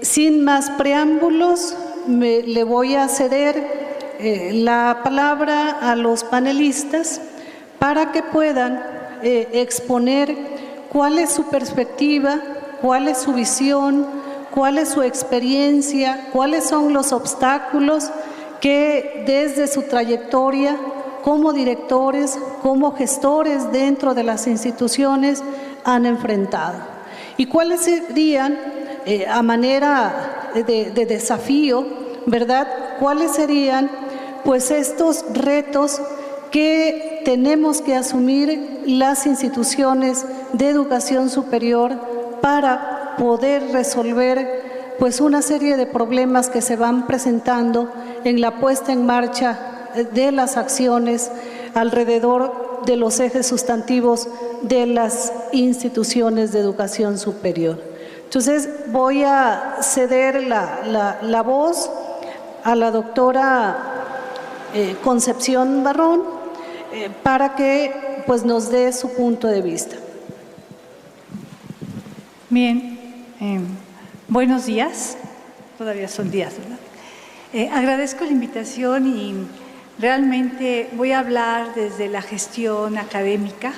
Sin más preámbulos, le voy a ceder la palabra a los panelistas para que puedan exponer cuál es su perspectiva, cuál es su visión, cuál es su experiencia, cuáles son los obstáculos que desde su trayectoria como directores, como gestores dentro de las instituciones han enfrentado. Y cuáles serían, a manera de desafío, ¿verdad? ¿Cuáles serían, pues, estos retos que tenemos que asumir las instituciones de educación superior para poder resolver, pues, una serie de problemas que se van presentando en la puesta en marcha de las acciones alrededor de los ejes sustantivos de las instituciones de educación superior? Entonces, voy a ceder la voz a la doctora Concepción Barrón para que, pues, nos dé su punto de vista. Bien, buenos días, todavía son días, ¿verdad? Agradezco la invitación y realmente voy a hablar desde la gestión académica,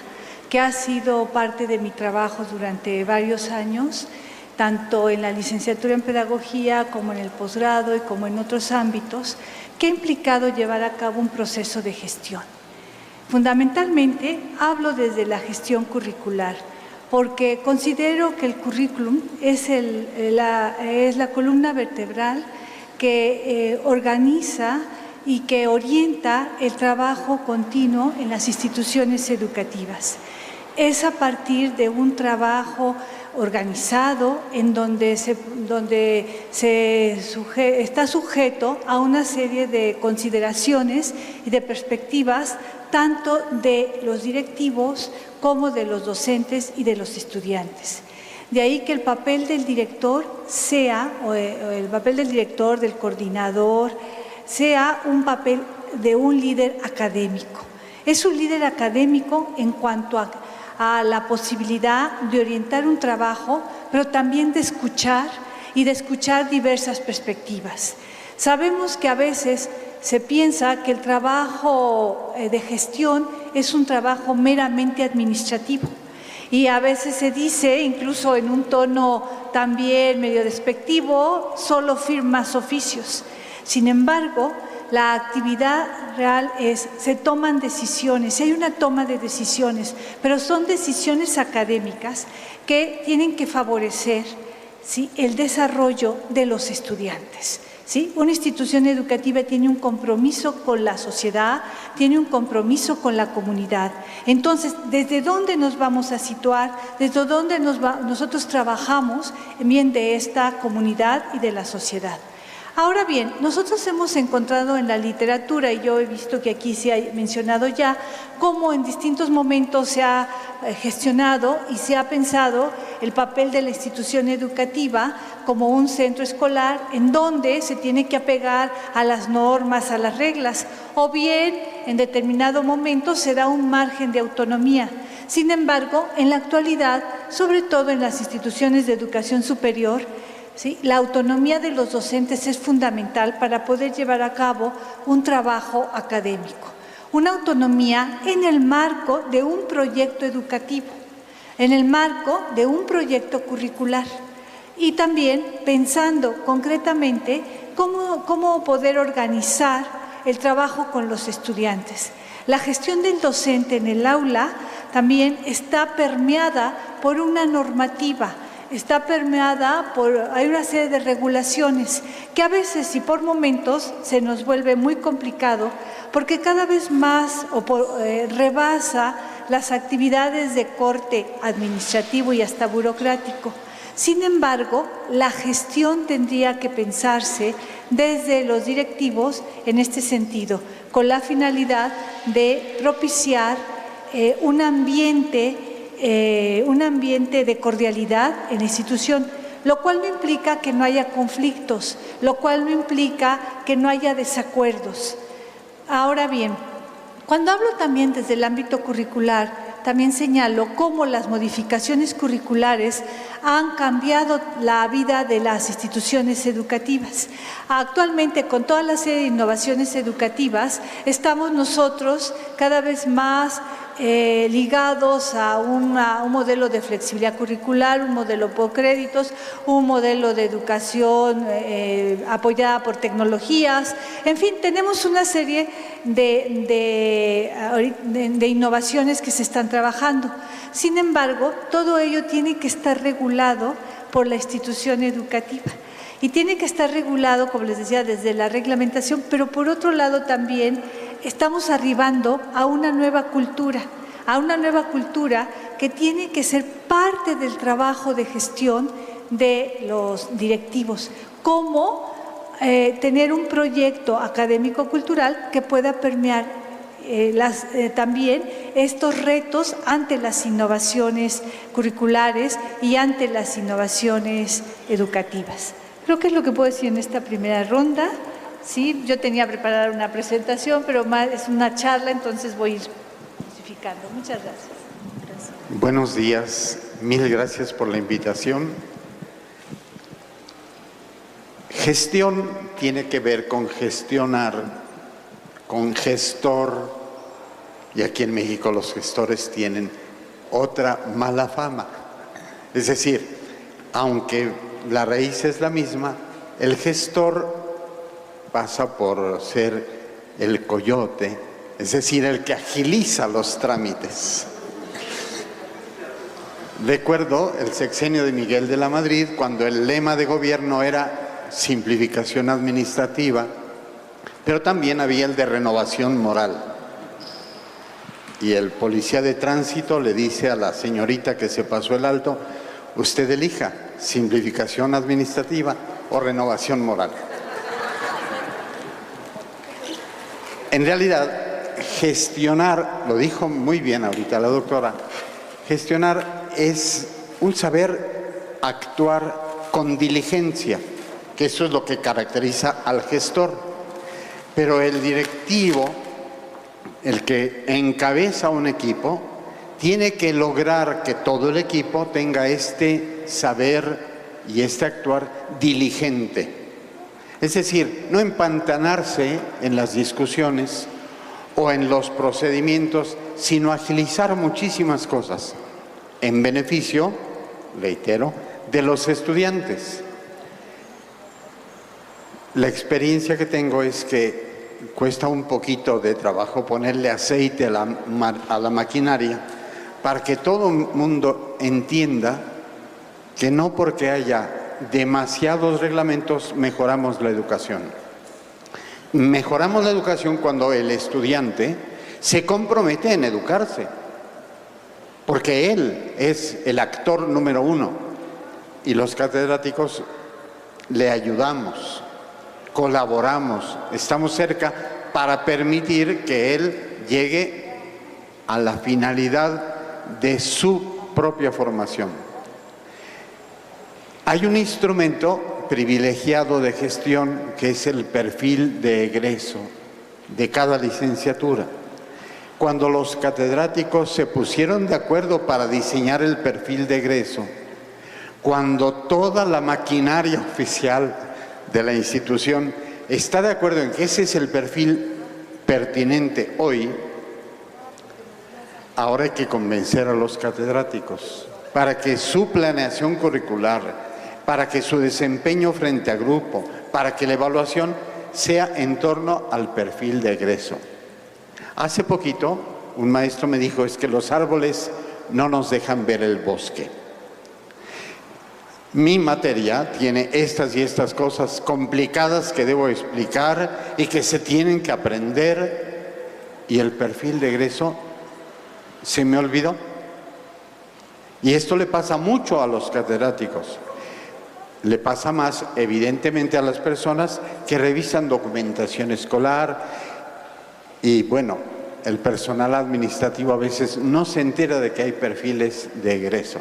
que ha sido parte de mi trabajo durante varios años, tanto en la licenciatura en pedagogía como en el posgrado y como en otros ámbitos, que ha implicado llevar a cabo un proceso de gestión. Fundamentalmente hablo desde la gestión curricular, porque considero que el currículum es la columna vertebral que organiza y que orienta el trabajo continuo en las instituciones educativas. Es a partir de un trabajo organizado en donde está sujeto a una serie de consideraciones y de perspectivas tanto de los directivos como de los docentes y de los estudiantes. De ahí que el papel del director del coordinador, sea un papel de un líder académico. Es un líder académico en cuanto a la posibilidad de orientar un trabajo, pero también de escuchar y de escuchar diversas perspectivas. Sabemos que a veces se piensa que el trabajo de gestión es un trabajo meramente administrativo y a veces se dice, incluso en un tono también medio despectivo, solo firmas oficios. Sin embargo, la actividad real se toman decisiones, hay una toma de decisiones, pero son decisiones académicas que tienen que favorecer, ¿sí?, el desarrollo de los estudiantes. ¿Sí? Una institución educativa tiene un compromiso con la sociedad, tiene un compromiso con la comunidad. Entonces, ¿desde dónde nos vamos a situar? ¿Desde dónde nosotros trabajamos en bien de esta comunidad y de la sociedad? Ahora bien, nosotros hemos encontrado en la literatura, y yo he visto que aquí se ha mencionado ya, cómo en distintos momentos se ha gestionado y se ha pensado el papel de la institución educativa como un centro escolar en donde se tiene que apegar a las normas, a las reglas, o bien en determinado momento se da un margen de autonomía. Sin embargo, en la actualidad, sobre todo en las instituciones de educación superior, ¿sí?, la autonomía de los docentes es fundamental para poder llevar a cabo un trabajo académico. Una autonomía en el marco de un proyecto educativo, en el marco de un proyecto curricular y también pensando concretamente cómo poder organizar el trabajo con los estudiantes. La gestión del docente en el aula también está permeada por una normativa, está permeada hay una serie de regulaciones que a veces y por momentos se nos vuelve muy complicado porque cada vez más rebasa las actividades de corte administrativo y hasta burocrático. Sin embargo, la gestión tendría que pensarse desde los directivos en este sentido, con la finalidad de propiciar un ambiente de cordialidad en la institución, lo cual no implica que no haya conflictos, lo cual no implica que no haya desacuerdos. Ahora bien, cuando hablo también desde el ámbito curricular, también señalo cómo las modificaciones curriculares han cambiado la vida de las instituciones educativas. Actualmente, con toda la serie de innovaciones educativas, estamos nosotros cada vez más ligados a un modelo de flexibilidad curricular, un modelo por créditos, un modelo de educación apoyada por tecnologías. En fin, tenemos una serie de innovaciones que se están trabajando. Sin embargo, todo ello tiene que estar regulado por la institución educativa. Y tiene que estar regulado, como les decía, desde la reglamentación, pero por otro lado también estamos arribando a una nueva cultura que tiene que ser parte del trabajo de gestión de los directivos, como tener un proyecto académico-cultural que pueda permear también estos retos ante las innovaciones curriculares y ante las innovaciones educativas. Creo que es lo que puedo decir en esta primera ronda. Sí, yo tenía preparada una presentación, pero es una charla, entonces voy a ir justificando. Muchas gracias. Buenos días, mil gracias por la invitación. Gestión tiene que ver con gestionar, con gestor, y aquí en México los gestores tienen otra mala fama. Es decir, aunque la raíz es la misma, el gestor pasa por ser el coyote, es decir, el que agiliza los trámites. Recuerdo el sexenio de Miguel de la Madrid, cuando el lema de gobierno era simplificación administrativa, pero también había el de renovación moral. Y el policía de tránsito le dice a la señorita que se pasó el alto: usted elija simplificación administrativa o renovación moral. En realidad, gestionar, lo dijo muy bien ahorita la doctora, gestionar es un saber actuar con diligencia, que eso es lo que caracteriza al gestor. Pero el directivo, el que encabeza un equipo, tiene que lograr que todo el equipo tenga este saber y este actuar diligente. Es decir, no empantanarse en las discusiones o en los procedimientos, sino agilizar muchísimas cosas en beneficio, reitero, de los estudiantes. La experiencia que tengo es que cuesta un poquito de trabajo ponerle aceite a la maquinaria para que todo el mundo entienda que no porque haya demasiados reglamentos mejoramos la educación. Mejoramos la educación cuando el estudiante se compromete en educarse, porque él es el actor número uno y los catedráticos le ayudamos, colaboramos, estamos cerca para permitir que él llegue a la finalidad de su propia formación. Hay un instrumento privilegiado de gestión que es el perfil de egreso de cada licenciatura. Cuando los catedráticos se pusieron de acuerdo para diseñar el perfil de egreso, cuando toda la maquinaria oficial de la institución está de acuerdo en que ese es el perfil pertinente hoy, ahora hay que convencer a los catedráticos para que su planeación curricular, para que su desempeño frente a grupo, para que la evaluación sea en torno al perfil de egreso. Hace poquito un maestro me dijo: es que los árboles no nos dejan ver el bosque. Mi materia tiene estas y estas cosas complicadas que debo explicar y que se tienen que aprender, y el perfil de egreso se me olvidó. Y esto le pasa mucho a los catedráticos. Le pasa más, evidentemente, a las personas que revisan documentación escolar y, bueno, el personal administrativo a veces no se entera de que hay perfiles de egreso.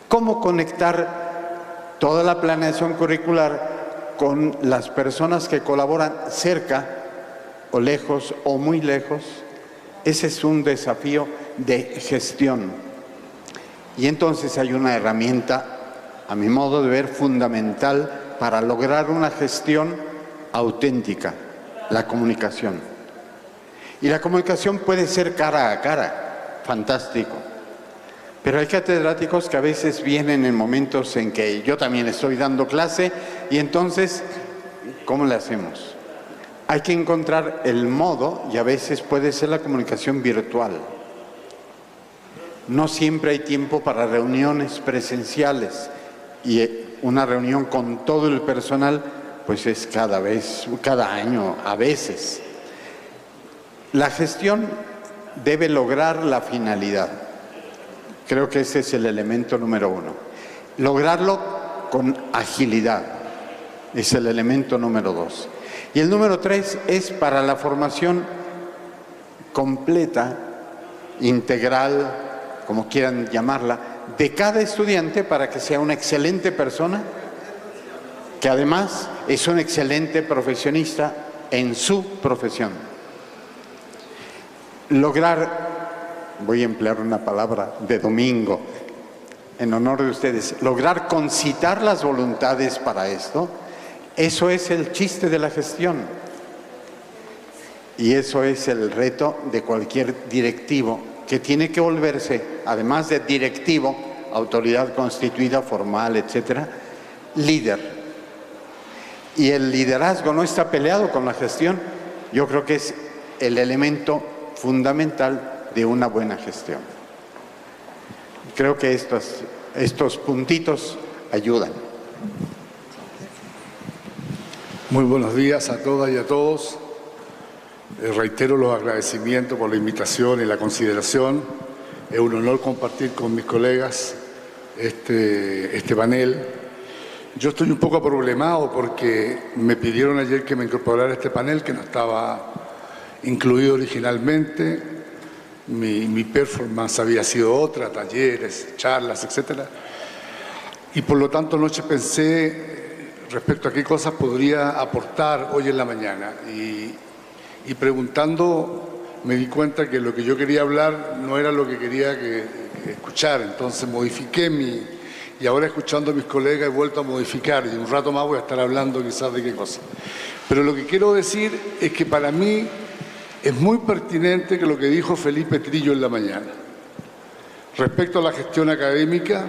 ¿Cómo conectar toda la planeación curricular con las personas que colaboran cerca o lejos o muy lejos. Ese es un desafío de gestión. Y entonces hay una herramienta, a mi modo de ver, fundamental para lograr una gestión auténtica: la comunicación. Y la comunicación puede ser cara a cara, fantástico. Pero hay catedráticos que a veces vienen en momentos en que yo también estoy dando clase y entonces, ¿cómo le hacemos? Hay que encontrar el modo, y a veces puede ser la comunicación virtual. No siempre hay tiempo para reuniones presenciales, y una reunión con todo el personal pues es cada año a veces. La gestión debe lograr la finalidad. Creo que ese es el elemento número 1. Lograrlo con agilidad es el elemento número 2. Y el número 3 es para la formación completa, integral, como quieran llamarla, de cada estudiante para que sea una excelente persona, que además es un excelente profesionista en su profesión. Lograr, voy a emplear una palabra de domingo en honor de ustedes, lograr concitar las voluntades para esto, eso es el chiste de la gestión. Y eso es el reto de cualquier directivo, que tiene que volverse, además de directivo, autoridad constituida, formal, etcétera, líder. Y el liderazgo no está peleado con la gestión. Yo creo que es el elemento fundamental de una buena gestión. Creo que estos puntitos ayudan. Muy buenos días a todas y a todos. Reitero los agradecimientos por la invitación y la consideración. Es un honor compartir con mis colegas este panel. Yo estoy un poco problemado porque me pidieron ayer que me incorporara a este panel, que no estaba incluido originalmente. Mi performance había sido otra, talleres, charlas, etc. Y por lo tanto anoche pensé respecto a qué cosas podría aportar hoy en la mañana. Y preguntando me di cuenta que lo que yo quería hablar no era lo que quería escuchar. Entonces modifiqué y ahora escuchando a mis colegas he vuelto a modificar, y un rato más voy a estar hablando quizás de qué cosa. Pero lo que quiero decir es que para mí es muy pertinente que lo que dijo Felipe Trillo en la mañana respecto a la gestión académica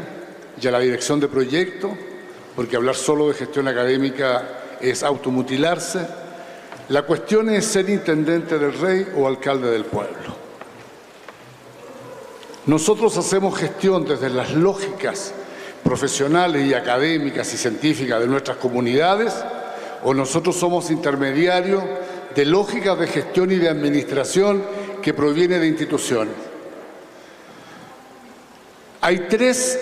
y a la dirección de proyectos, porque hablar solo de gestión académica es automutilarse. La cuestión es ser intendente del rey o alcalde del pueblo. Nosotros hacemos gestión desde las lógicas profesionales y académicas y científicas de nuestras comunidades, o nosotros somos intermediarios de lógicas de gestión y de administración que proviene de instituciones. Hay 3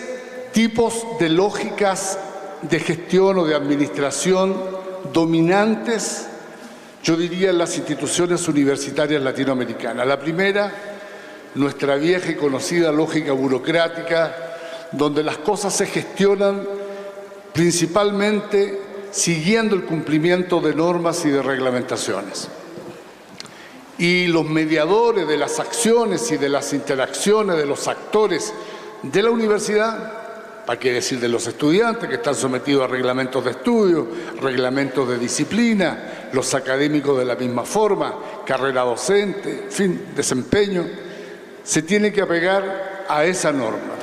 tipos de lógicas de gestión o de administración dominantes, yo diría, en las instituciones universitarias latinoamericanas. La primera, nuestra vieja y conocida lógica burocrática, donde las cosas se gestionan principalmente siguiendo el cumplimiento de normas y de reglamentaciones. Y los mediadores de las acciones y de las interacciones de los actores de la universidad, ¿para qué decir de los estudiantes que están sometidos a reglamentos de estudio, reglamentos de disciplina, los académicos de la misma forma, carrera docente, en fin, desempeño? Se tiene que apegar a esa norma.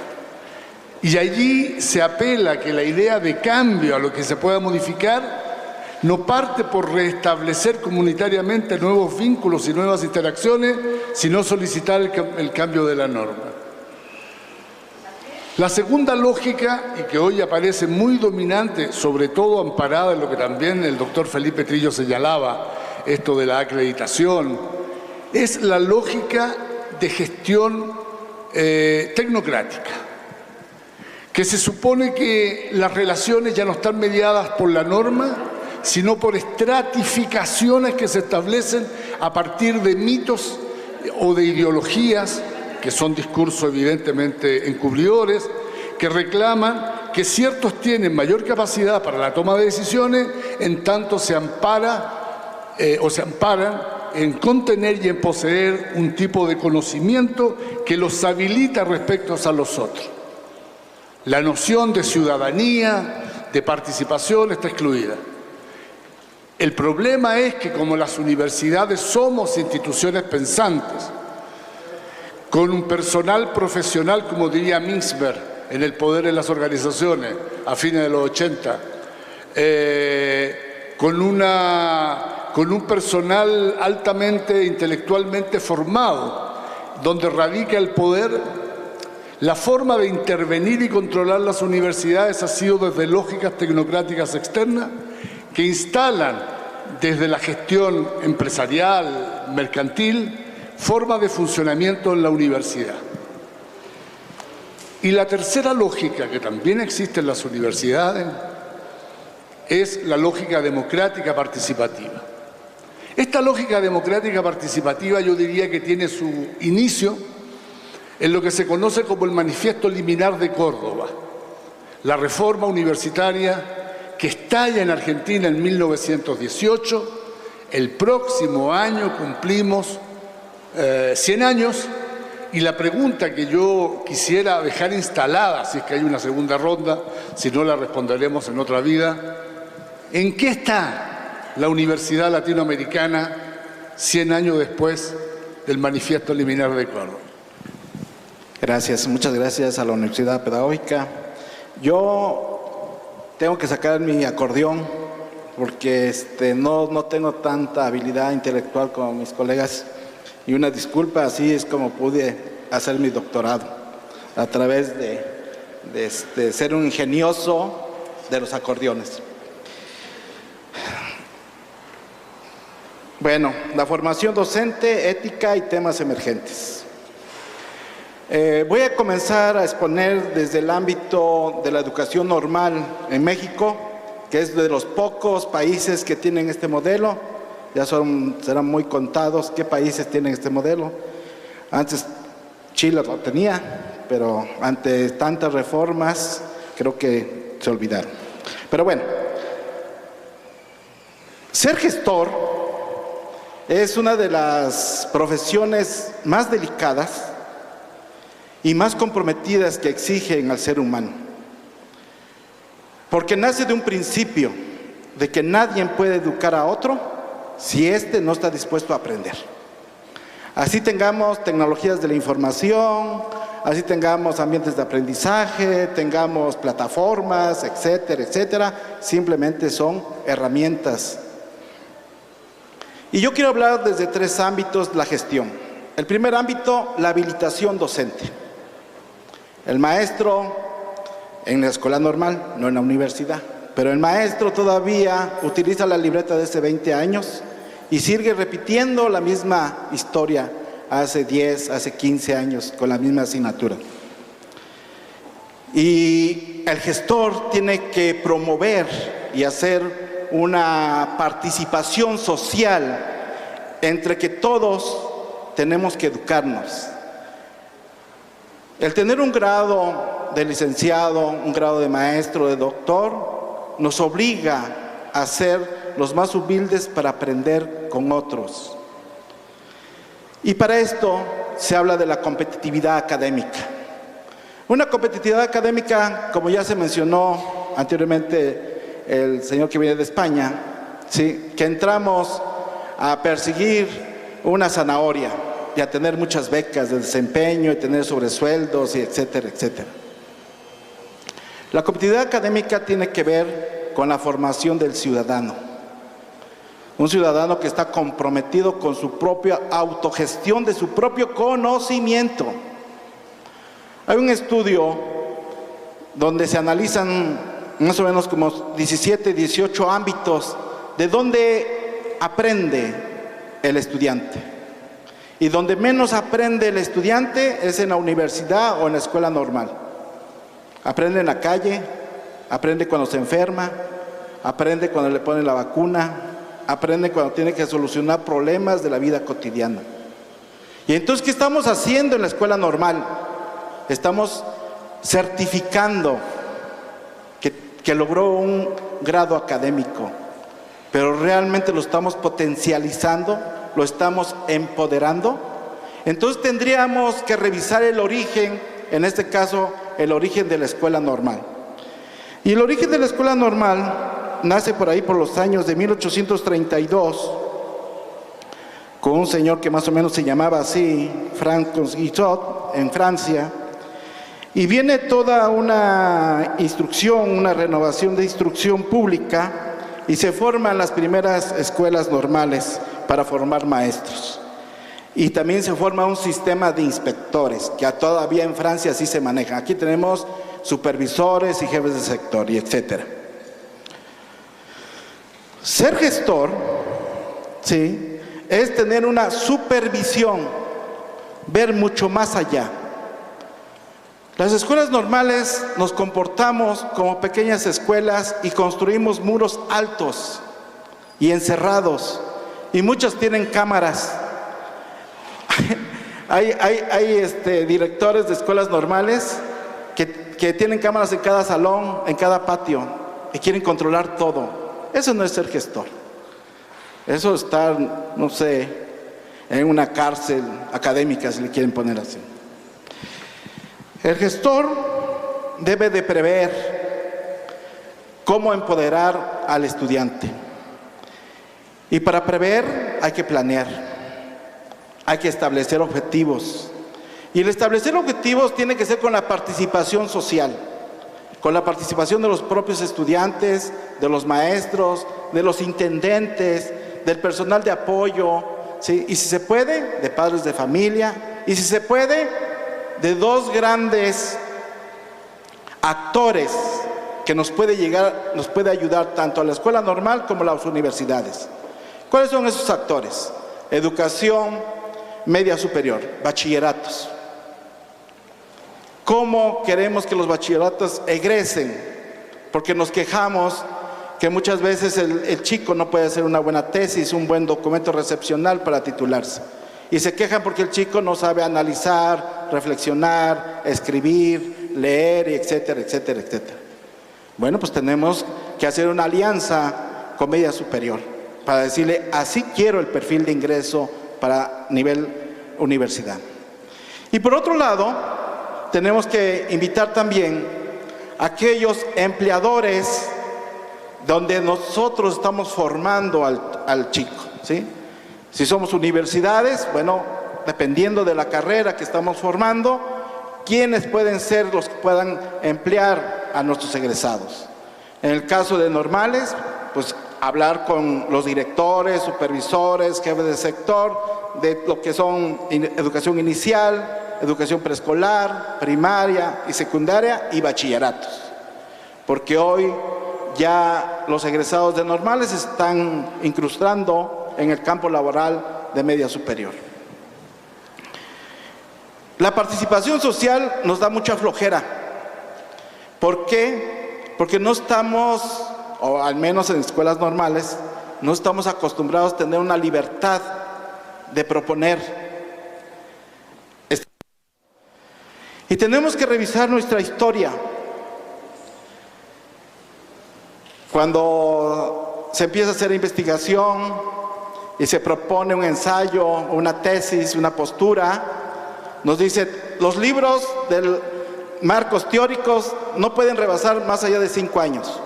Y allí se apela a que la idea de cambio, a lo que se pueda modificar, no parte por restablecer comunitariamente nuevos vínculos y nuevas interacciones, sino solicitar el cambio de la norma. La segunda lógica, y que hoy aparece muy dominante, sobre todo amparada en lo que también el doctor Felipe Trillo señalaba, esto de la acreditación, es la lógica de gestión tecnocrática, que se supone que las relaciones ya no están mediadas por la norma, sino por estratificaciones que se establecen a partir de mitos o de ideologías, que son discursos evidentemente encubridores, que reclaman que ciertos tienen mayor capacidad para la toma de decisiones, en tanto se amparan en contener y en poseer un tipo de conocimiento que los habilita respecto a los otros. La noción de ciudadanía, de participación, está excluida. El problema es que como las universidades somos instituciones pensantes, con un personal profesional, como diría Mintzberg, en el poder de las organizaciones a fines de los 80, con un personal altamente intelectualmente formado, donde radica el poder, la forma de intervenir y controlar las universidades ha sido desde lógicas tecnocráticas externas que instalan desde la gestión empresarial, mercantil, forma de funcionamiento en la universidad. Y la tercera lógica que también existe en las universidades es la lógica democrática participativa. Esta lógica democrática participativa yo diría que tiene su inicio en lo que se conoce como el Manifiesto Liminar de Córdoba, la reforma universitaria que estalla en Argentina en 1918. El próximo año cumplimos 100 años. Y la pregunta que yo quisiera dejar instalada, si es que hay una segunda ronda, si no la responderemos en otra vida, ¿en qué está la Universidad Latinoamericana 100 años después del Manifiesto Liminar de Córdoba? Gracias, muchas gracias a la Universidad Pedagógica. Yo tengo que sacar mi acordeón porque no tengo tanta habilidad intelectual como mis colegas. Y una disculpa, así es como pude hacer mi doctorado, a través de ser un ingenioso de los acordeones. Bueno, la formación docente, ética y temas emergentes. Voy a comenzar a exponer desde el ámbito de la educación normal en México, que es de los pocos países que tienen este modelo. Ya serán muy contados qué países tienen este modelo. Antes Chile lo tenía, pero ante tantas reformas creo que se olvidaron. Pero bueno, ser gestor es una de las profesiones más delicadas y más comprometidas que exigen al ser humano. Porque nace de un principio de que nadie puede educar a otro si éste no está dispuesto a aprender. Así tengamos tecnologías de la información, así tengamos ambientes de aprendizaje, tengamos plataformas, etcétera, etcétera, simplemente son herramientas. Y yo quiero hablar desde 3 ámbitos de la gestión. El primer ámbito, la habilitación docente. El maestro en la escuela normal, no en la universidad. Pero el maestro todavía utiliza la libreta de hace 20 años y sigue repitiendo la misma historia hace 10, hace 15 años con la misma asignatura. Y el gestor tiene que promover y hacer una participación social entre que todos tenemos que educarnos. El tener un grado de licenciado, un grado de maestro, de doctor, nos obliga a ser los más humildes para aprender con otros. Y para esto se habla de la competitividad académica. Una competitividad académica, como ya se mencionó anteriormente el señor que viene de España, ¿sí?, que entramos a perseguir una zanahoria y a tener muchas becas de desempeño y tener sobresueldos y etcétera, etcétera. La competitividad académica tiene que ver con la formación del ciudadano. Un ciudadano que está comprometido con su propia autogestión de su propio conocimiento. Hay un estudio donde se analizan más o menos como 17, 18 ámbitos de donde aprende el estudiante. Y donde menos aprende el estudiante es en la universidad o en la escuela normal. Aprende en la calle, aprende cuando se enferma, aprende cuando le ponen la vacuna, aprende cuando tiene que solucionar problemas de la vida cotidiana. Y entonces, ¿qué estamos haciendo en la escuela normal? Estamos certificando que logró un grado académico, pero realmente lo estamos potencializando, lo estamos empoderando. Entonces tendríamos que revisar el origen, en este caso, el origen de la escuela normal. Y el origen de la escuela normal nace por ahí por los años de 1832, con un señor que más o menos se llamaba así, Francois Guizot, en Francia. Y viene toda una instrucción, una renovación de instrucción pública, y se forman las primeras escuelas normales para formar maestros. Y también se forma un sistema de inspectores, que todavía en Francia así se maneja. Aquí tenemos supervisores y jefes de sector, y etcétera. Ser gestor, ¿sí?, es tener una supervisión, ver mucho más allá. Las escuelas normales nos comportamos como pequeñas escuelas y construimos muros altos y encerrados, y muchas tienen cámaras. Hay directores de escuelas normales que tienen cámaras en cada salón, en cada patio, y quieren controlar todo. Eso no es ser gestor. Eso es estar, no sé, en una cárcel académica, si le quieren poner así. El gestor debe de prever cómo empoderar al estudiante. Y para prever hay que planear, hay que establecer objetivos. Y el establecer objetivos tiene que ser con la participación social, con la participación de los propios estudiantes, de los maestros, de los intendentes, del personal de apoyo, ¿sí? Y si se puede, de padres de familia, y si se puede, de dos grandes actores que nos puede ayudar tanto a la escuela normal como a las universidades. ¿Cuáles son esos actores? Educación media superior, bachilleratos. ¿Cómo queremos que los bachilleratos egresen? Porque nos quejamos que muchas veces el chico no puede hacer una buena tesis, un buen documento recepcional para titularse. Y se quejan porque el chico no sabe analizar, reflexionar, escribir, leer, etcétera, etcétera, etcétera. Bueno, pues tenemos que hacer una alianza con media superior para decirle, así quiero el perfil de ingreso para nivel universidad. Y por otro lado, tenemos que invitar también a aquellos empleadores donde nosotros estamos formando al chico, ¿sí? Si somos universidades, bueno, dependiendo de la carrera que estamos formando, ¿quiénes pueden ser los que puedan emplear a nuestros egresados? En el caso de normales, pues hablar con los directores, supervisores, jefes de sector, de lo que son educación inicial, educación preescolar, primaria y secundaria y bachilleratos. Porque hoy ya los egresados de normales están incrustando en el campo laboral de media superior. La participación social nos da mucha flojera. ¿Por qué? Porque no estamos, o al menos en escuelas normales, no estamos acostumbrados a tener una libertad de proponer. Y tenemos que revisar nuestra historia. Cuando se empieza a hacer investigación y se propone un ensayo, una tesis, una postura, nos dice, los libros de marcos teóricos no pueden rebasar más allá de 5 años.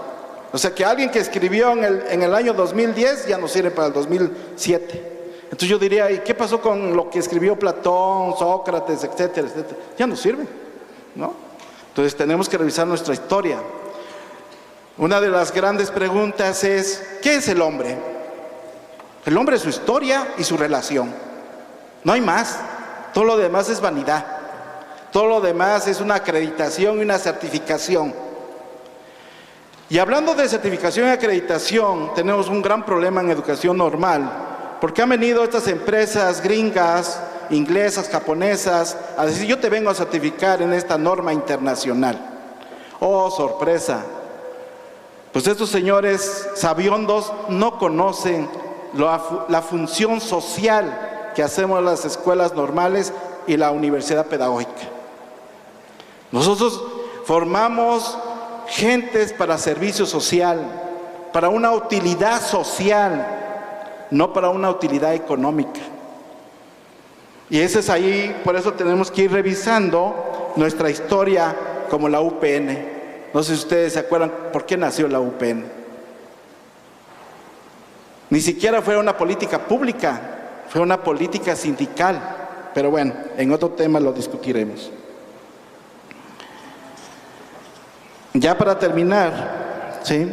O sea que alguien que escribió en el año 2010 ya no sirve para el 2007. Entonces yo diría, ¿y qué pasó con lo que escribió Platón, Sócrates, etcétera, etcétera? Ya no sirve, ¿no? Entonces tenemos que revisar nuestra historia. Una de las grandes preguntas es, ¿qué es el hombre? El hombre es su historia y su relación. No hay más. Todo lo demás es vanidad. Todo lo demás es una acreditación y una certificación. Y hablando de certificación y acreditación, tenemos un gran problema en educación normal, porque han venido estas empresas gringas, inglesas, japonesas, a decir, yo te vengo a certificar en esta norma internacional. Oh, sorpresa. Pues estos señores sabiondos no conocen la función social que hacemos las escuelas normales y la universidad pedagógica. Nosotros formamos gentes para servicio social, para una utilidad social, no para una utilidad económica. Y ese es ahí, por eso tenemos que ir revisando nuestra historia como la UPN. No sé si ustedes se acuerdan por qué nació la UPN. Ni siquiera fue una política pública, fue una política sindical. Pero bueno, en otro tema lo discutiremos. Ya para terminar, ¿sí?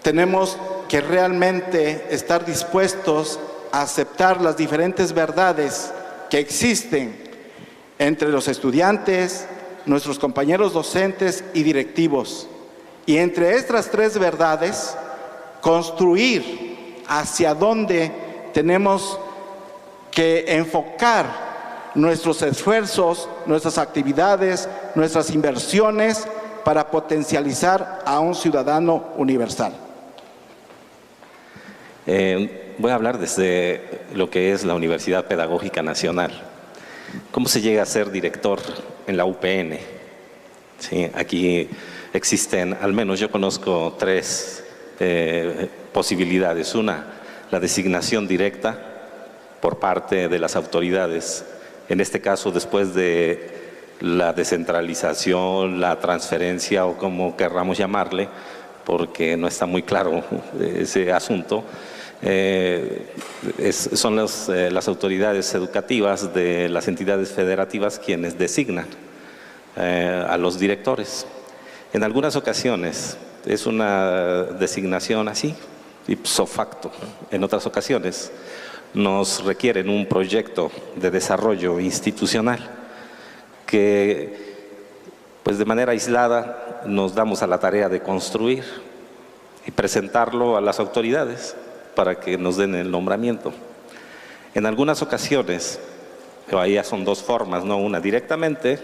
Tenemos que realmente estar dispuestos a aceptar las diferentes verdades que existen entre los estudiantes, nuestros compañeros docentes y directivos. Y entre estas tres verdades, construir hacia dónde tenemos que enfocar nuestros esfuerzos, nuestras actividades, nuestras inversiones para potencializar a un ciudadano universal. Voy a hablar desde lo que es la Universidad Pedagógica Nacional. ¿Cómo se llega a ser director en la UPN? Sí, aquí existen, al menos yo conozco tres posibilidades. Una, la designación directa por parte de las autoridades. En este caso, después de la descentralización, la transferencia o como querramos llamarle, porque no está muy claro ese asunto, son las autoridades educativas de las entidades federativas quienes designan a los directores. En algunas ocasiones es una designación así, ipso facto. En otras ocasiones nos requieren un proyecto de desarrollo institucional que, pues de manera aislada, nos damos a la tarea de construir y presentarlo a las autoridades para que nos den el nombramiento. En algunas ocasiones, ahí ya son dos formas, ¿no? Una directamente,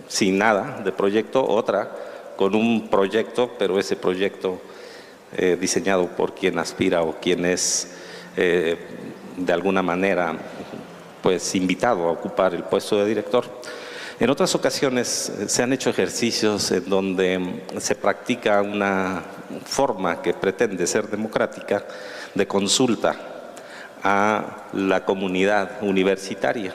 sin nada de proyecto, otra con un proyecto, pero ese proyecto diseñado por quien aspira o quien es de alguna manera pues invitado a ocupar el puesto de director. En otras ocasiones se han hecho ejercicios en donde se practica una forma que pretende ser democrática de consulta a la comunidad universitaria.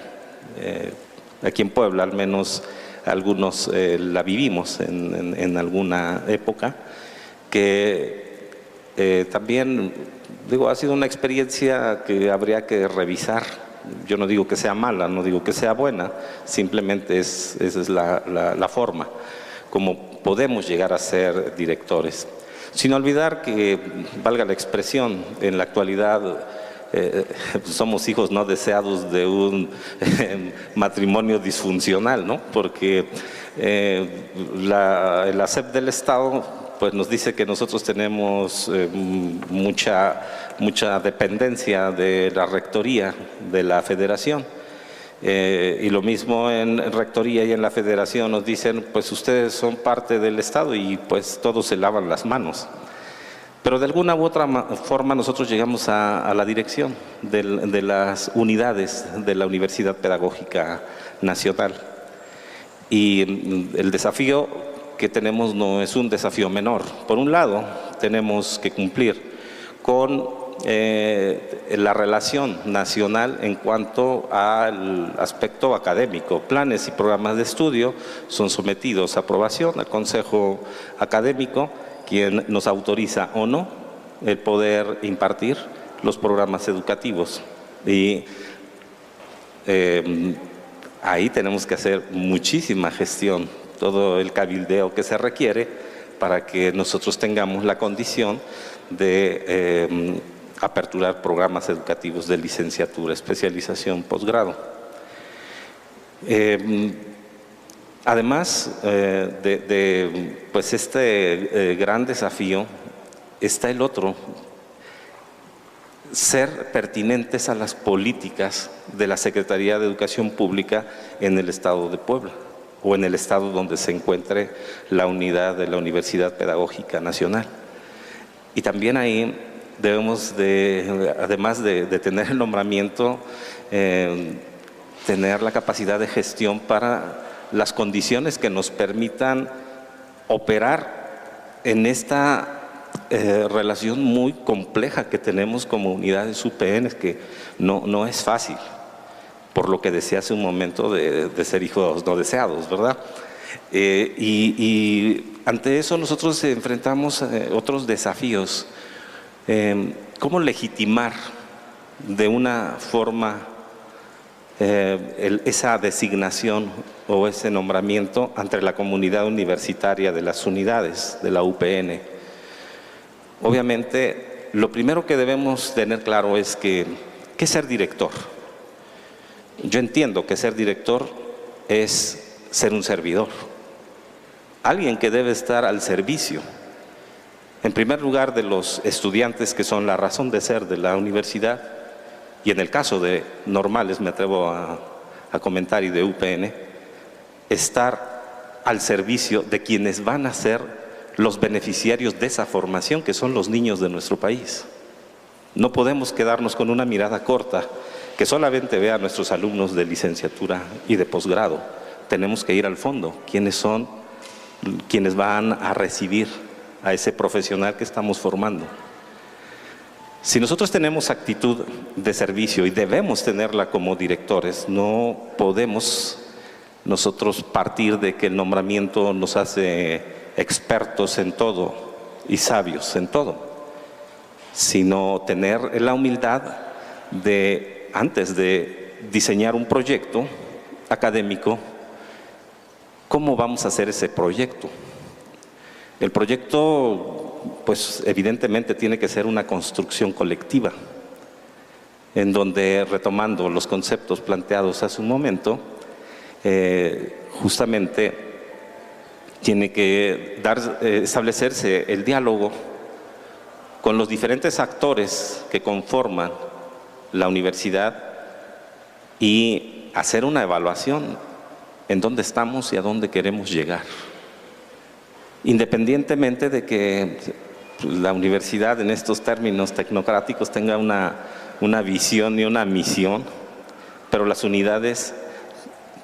Aquí en Puebla, al menos algunos la vivimos en alguna época, que también, digo, ha sido una experiencia que habría que revisar. Yo no digo que sea mala, no digo que sea buena, simplemente esa es la forma como podemos llegar a ser directores. Sin olvidar que, valga la expresión, en la actualidad somos hijos no deseados de un matrimonio disfuncional, ¿no? Porque la SEP del Estado pues nos dice que nosotros tenemos mucha dependencia de la rectoría de la federación. Y lo mismo en rectoría y en la federación nos dicen, pues ustedes son parte del Estado y pues todos se lavan las manos. Pero de alguna u otra forma nosotros llegamos a la dirección de las unidades de la Universidad Pedagógica Nacional. Y el desafío que tenemos no es un desafío menor. Por un lado, tenemos que cumplir con la relación nacional en cuanto al aspecto académico. Planes y programas de estudio son sometidos a aprobación al Consejo Académico, quien nos autoriza o no el poder impartir los programas educativos. Y ahí tenemos que hacer muchísima gestión, todo el cabildeo que se requiere para que nosotros tengamos la condición de aperturar programas educativos de licenciatura, especialización, posgrado. Además pues este gran desafío, está el otro: ser pertinentes a las políticas de la Secretaría de Educación Pública en el Estado de Puebla o en el estado donde se encuentre la unidad de la Universidad Pedagógica Nacional. Y también ahí debemos además de tener el nombramiento, tener la capacidad de gestión para las condiciones que nos permitan operar en esta relación muy compleja que tenemos como unidades UPN, que no es fácil, por lo que decía hace un momento de ser hijos no deseados, ¿verdad? Y ante eso nosotros enfrentamos otros desafíos. ¿Cómo legitimar de una forma esa designación o ese nombramiento ante la comunidad universitaria de las unidades de la UPN? Obviamente, lo primero que debemos tener claro es que, ¿qué es ser director? Yo entiendo que ser director es ser un servidor, alguien que debe estar al servicio, en primer lugar, de los estudiantes, que son la razón de ser de la universidad, y en el caso de normales, me atrevo a comentar, y de UPN, estar al servicio de quienes van a ser los beneficiarios de esa formación, que son los niños de nuestro país. No podemos quedarnos con una mirada corta que solamente vea a nuestros alumnos de licenciatura y de posgrado. Tenemos que ir al fondo. ¿Quiénes son quienes van a recibir a ese profesional que estamos formando? Si nosotros tenemos actitud de servicio, y debemos tenerla como directores, no podemos nosotros partir de que el nombramiento nos hace expertos en todo y sabios en todo, sino tener la humildad de, antes de diseñar un proyecto académico, ¿cómo vamos a hacer ese proyecto? El proyecto, pues evidentemente tiene que ser una construcción colectiva, en donde, retomando los conceptos planteados hace un momento, justamente tiene que establecerse el diálogo con los diferentes actores que conforman la universidad y hacer una evaluación en dónde estamos y a dónde queremos llegar. Independientemente de que la universidad, en estos términos tecnocráticos, tenga una visión y una misión, pero las unidades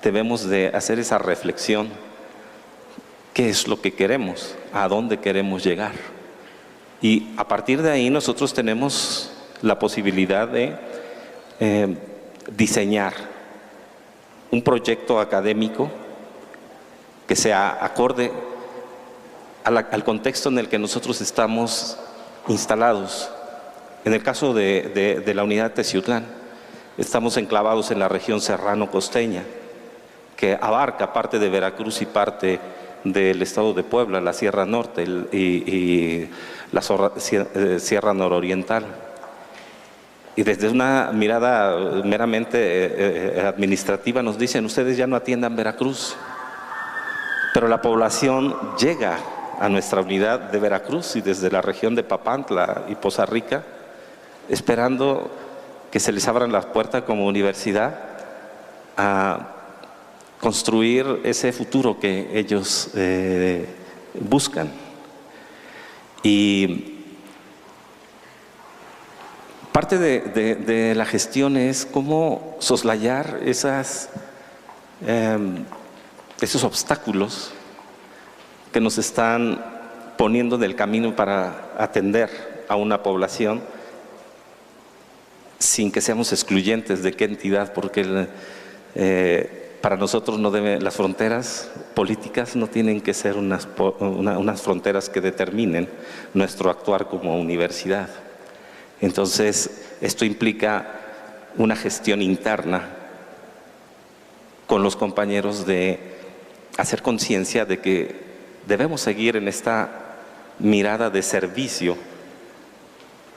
debemos de hacer esa reflexión. ¿Qué es lo que queremos? ¿A dónde queremos llegar? Y a partir de ahí nosotros tenemos la posibilidad de diseñar un proyecto académico que sea acorde al contexto en el que nosotros estamos instalados. En el caso de la unidad Teciutlán, estamos enclavados en la región serrano-costeña, que abarca parte de Veracruz y parte del estado de Puebla, la Sierra Norte y la Sierra Nororiental. Y desde una mirada meramente administrativa nos dicen: ustedes ya no atiendan Veracruz, pero la población llega a nuestra unidad de Veracruz y desde la región de Papantla y Poza Rica, esperando que se les abran las puertas como universidad a construir ese futuro que ellos buscan. Y parte de la gestión es cómo soslayar esos obstáculos que nos están poniendo en el camino para atender a una población sin que seamos excluyentes de qué entidad, porque para nosotros las fronteras políticas no tienen que ser unas fronteras que determinen nuestro actuar como universidad. Entonces, esto implica una gestión interna con los compañeros de hacer conciencia de que debemos seguir en esta mirada de servicio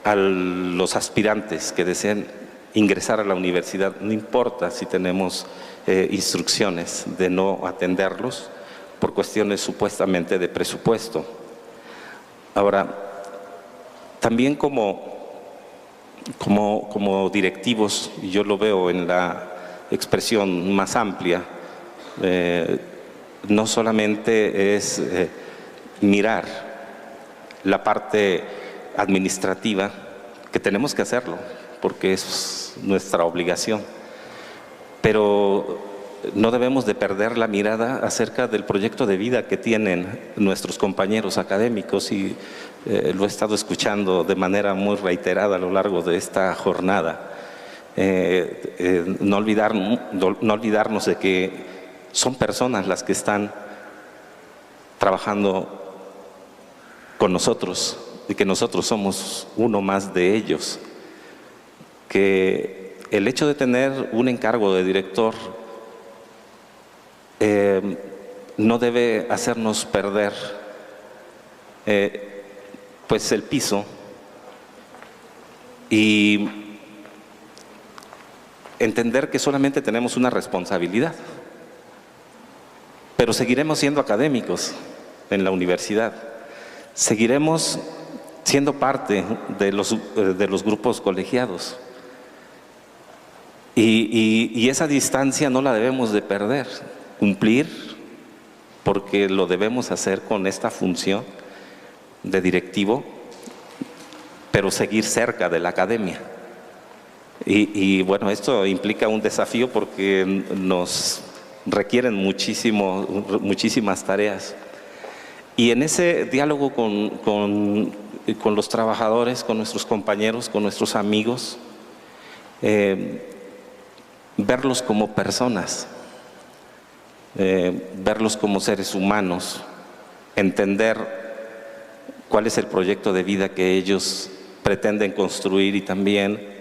a los aspirantes que deseen ingresar a la universidad. No importa si tenemos instrucciones de no atenderlos por cuestiones supuestamente de presupuesto. Ahora, también como directivos, y yo lo veo en la expresión más amplia, no solamente es mirar la parte administrativa, que tenemos que hacerlo, porque es nuestra obligación, pero no debemos de perder la mirada acerca del proyecto de vida que tienen nuestros compañeros académicos y lo he estado escuchando de manera muy reiterada a lo largo de esta jornada. No olvidarnos de que son personas las que están trabajando con nosotros y que nosotros somos uno más de ellos. Que el hecho de tener un encargo de director no debe hacernos perder pues el piso y entender que solamente tenemos una responsabilidad, pero seguiremos siendo académicos en la universidad, seguiremos siendo parte de los grupos colegiados y esa distancia no la debemos de perder, cumplir, porque lo debemos hacer con esta función de directivo, pero seguir cerca de la academia. Y bueno, esto implica un desafío porque nos requieren muchísimas tareas. Y en ese diálogo con los trabajadores, con nuestros compañeros, con nuestros amigos, verlos como personas, verlos como seres humanos, entender cuál es el proyecto de vida que ellos pretenden construir y también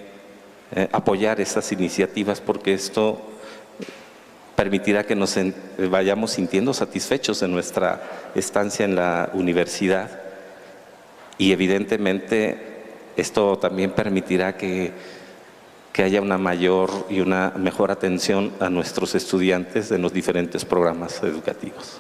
apoyar esas iniciativas, porque esto permitirá que nos vayamos sintiendo satisfechos en nuestra estancia en la universidad y evidentemente esto también permitirá que haya una mayor y una mejor atención a nuestros estudiantes en los diferentes programas educativos.